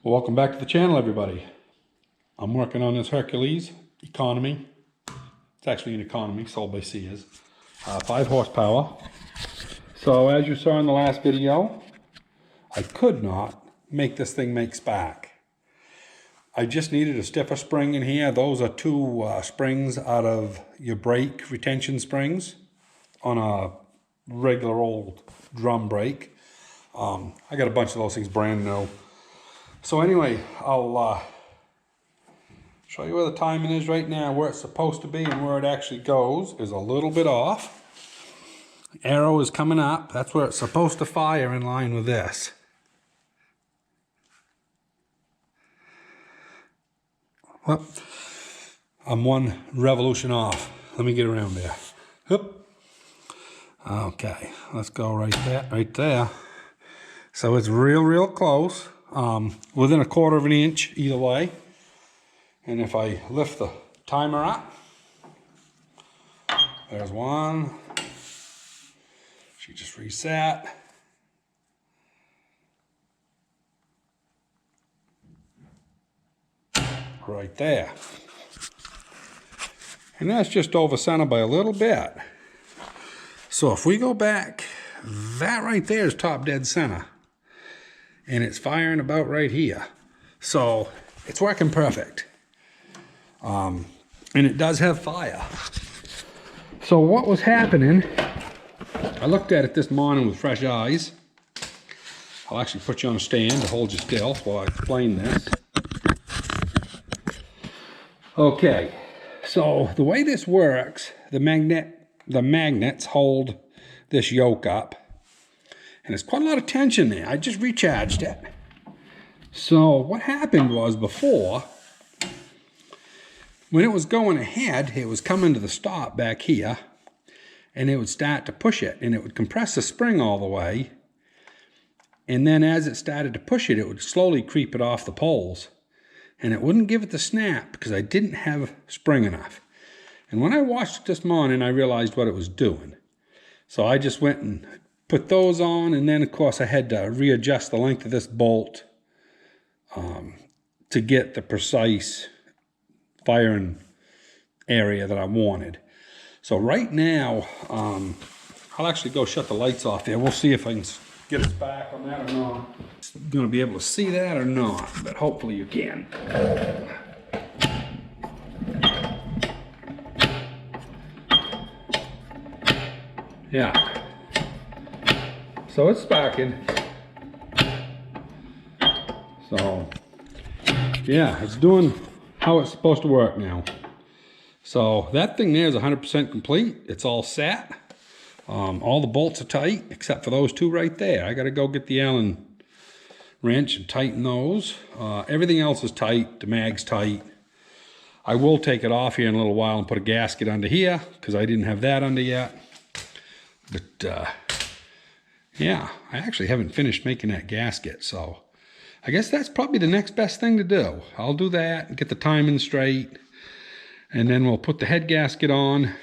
Well, welcome back to the channel, everybody. I'm working on this Hercules Economy. It's actually an Economy, sold by Sears. 5 horsepower. So as you saw in the last video, I could not make this thing make spark. I just needed a stiffer spring in here. Those are 2 springs out of your brake retention springs on a regular old drum brake. I got a bunch of those things brand new. So anyway, I'll show you where the timing is right now. Where it's supposed to be and where it actually goes is a little bit off. Arrow is coming up. That's where it's supposed to fire in line with this. Well, I'm 1 revolution off. Let me get around there. Hoop. Okay, let's go right there. So it's real close. Within 1/4 of an inch either way. And if I lift the timer up, there's 1. She just reset. Right there. And that's just over center by a little bit. So if we go back, that right there is top dead center. And it's firing about right here. So it's working perfect. And it does have fire. So what was happening, I looked at it this morning with fresh eyes. I'll actually put you on a stand to hold you still while I explain this. Okay, so the way this works, the magnets hold this yoke up. And there's quite a lot of tension there. I just recharged it. So what happened was before, when it was going ahead, it was coming to the stop back here, and it would start to push it, and it would compress the spring all the way. And then as it started to push it, it would slowly creep it off the poles. And it wouldn't give it the snap because I didn't have spring enough. And when I watched it this morning, I realized what it was doing. So I just went and put those on, and then of course I had to readjust the length of this bolt to get the precise firing area that I wanted. So right now, I'll actually go shut the lights off there. We'll see if I can get us back on that or not. I'm gonna be able to see that or not, but hopefully you can. Yeah. So it's sparking. So yeah, it's doing how it's supposed to work now. So that thing there is 100% complete. It's all set. All the bolts are tight except for those 2 right there. I got to go get the Allen wrench and tighten those. Everything else is tight. The mag's tight. I will take it off here in a little while and put a gasket under here because I didn't have that under yet. But yeah, I actually haven't finished making that gasket, so I guess that's probably the next best thing to do. I'll do that and get the timing straight, and then we'll put the head gasket on.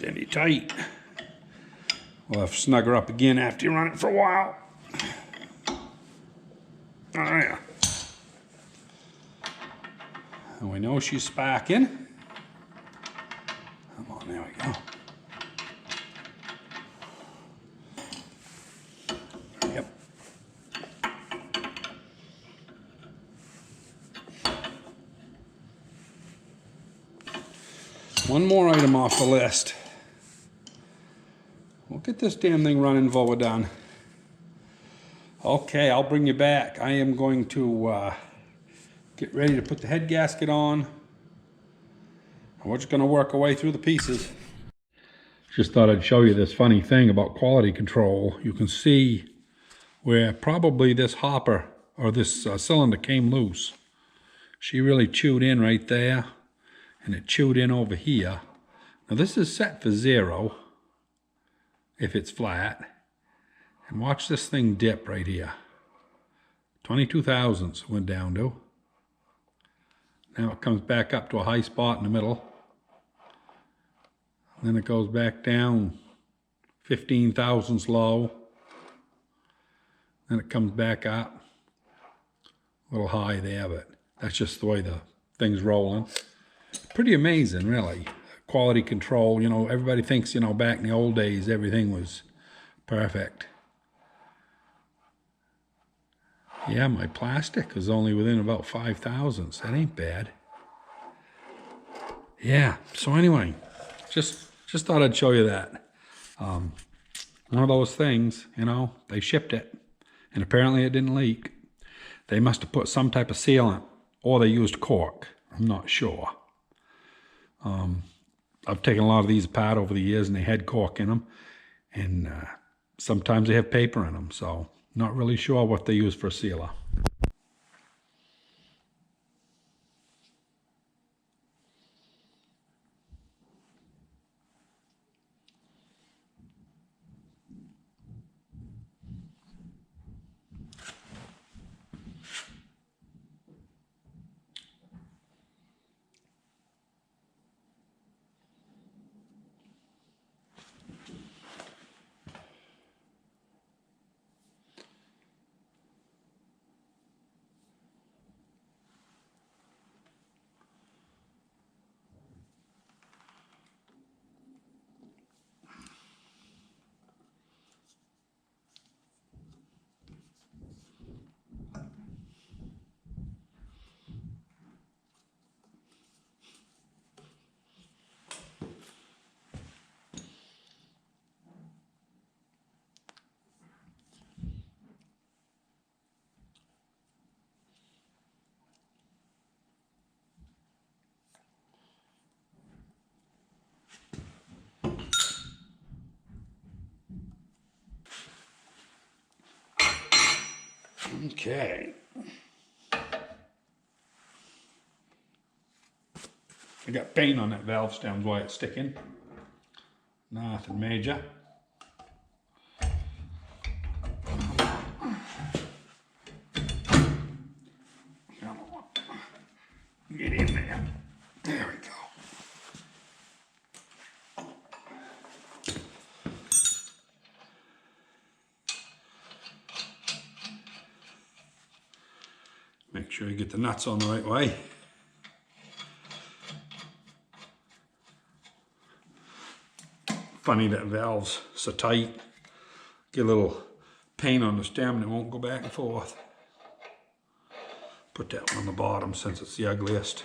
Any tight. We'll have to snug her up again after you run it for a while. Oh yeah. And we know she's sparking. Come on, there we go. Yep. One more item off the list. We'll get this damn thing running before we're done. Okay, I'll bring you back. I am going to get ready to put the head gasket on. We're just going to work our way through the pieces. Just thought I'd show you this funny thing about quality control. You can see where probably this hopper or this cylinder came loose. She really chewed in right there, and it chewed in over here. Now this is set for 0 if it's flat. And watch this thing dip right here. 22 thousandths went down to. Now it comes back up to a high spot in the middle. Then it goes back down 15 thousandths low. Then it comes back up. A little high there, but that's just the way the thing's rolling. Pretty amazing, really. Quality control, you know, everybody thinks, you know, back in the old days, everything was perfect. Yeah, my plastic is only within about 5 thousandths. That ain't bad. Yeah, so anyway, just thought I'd show you that. One of those things, you know, they shipped it, and apparently it didn't leak. They must have put some type of sealant, or they used cork. I'm not sure. I've taken a lot of these apart over the years, and they had cork in them, and sometimes they have paper in them, so not really sure what they use for a sealer. Okay. I got paint on that valve stem while it's sticking. Nothing major. Get in there. There we go. Make sure you get the nuts on the right way. Funny that valve's so tight. Get a little paint on the stem and it won't go back and forth. Put that one on the bottom since it's the ugliest.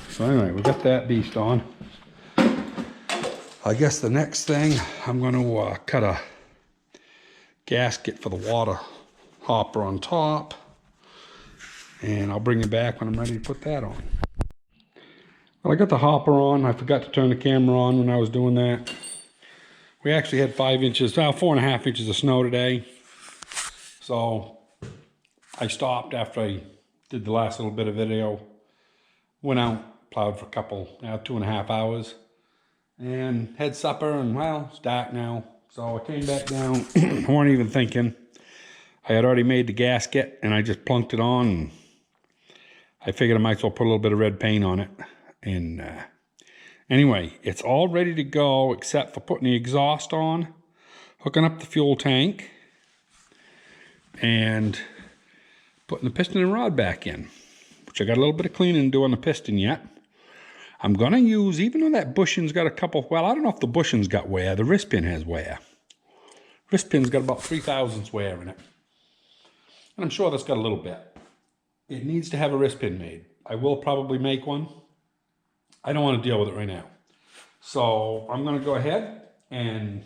So anyway, we got that beast on. I guess the next thing, I'm going to cut a gasket for the water hopper on top. And I'll bring you back when I'm ready to put that on. Well, I got the hopper on. I forgot to turn the camera on when I was doing that. We actually had 5 inches, 4.5 inches of snow today. So I stopped after I did the last little bit of video. Went out, plowed for a couple, 2.5 hours, and had supper, and well, it's dark now. So I came back down, I weren't even thinking. I had already made the gasket, and I just plunked it on, and I figured I might as well put a little bit of red paint on it. And anyway, it's all ready to go except for putting the exhaust on, hooking up the fuel tank, and putting the piston and rod back in, which I got a little bit of cleaning to do on the piston yet. I'm going to use, even though that bushing's got a couple, well, I don't know if the bushing's got wear, the wrist pin has wear. Wrist pin's got about 3/1000 wear in it. And I'm sure that's got a little bit. It needs to have a wrist pin made. I will probably make one. I don't want to deal with it right now. So I'm going to go ahead and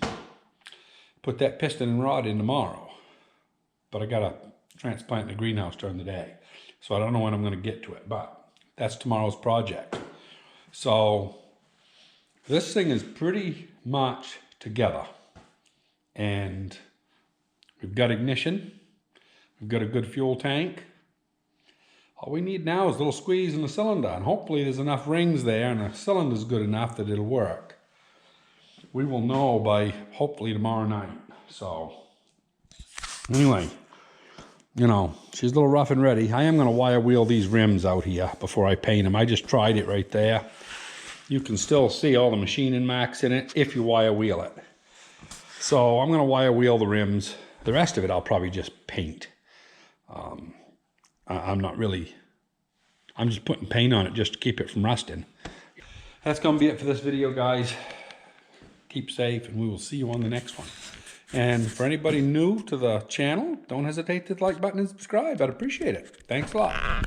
put that piston and rod in tomorrow. But I got to transplant in the greenhouse during the day. So I don't know when I'm going to get to it, but that's tomorrow's project. So this thing is pretty much together. And we've got ignition. We've got a good fuel tank. All we need now is a little squeeze in the cylinder, and hopefully there's enough rings there and the cylinder's good enough that it'll work. We will know by hopefully tomorrow night. So anyway, you know, she's a little rough and ready. I am going to wire wheel these rims out here before I paint them. I just tried it right there. You can still see all the machining marks in it if you wire wheel it. So I'm going to wire wheel the rims. The rest of it I'll probably just paint. I'm just putting paint on it just to keep it from rusting. That's going to be it for this video, guys. Keep safe, and we will see you on the next one. And for anybody new to the channel, don't hesitate to like button and subscribe. I'd appreciate it. Thanks a lot.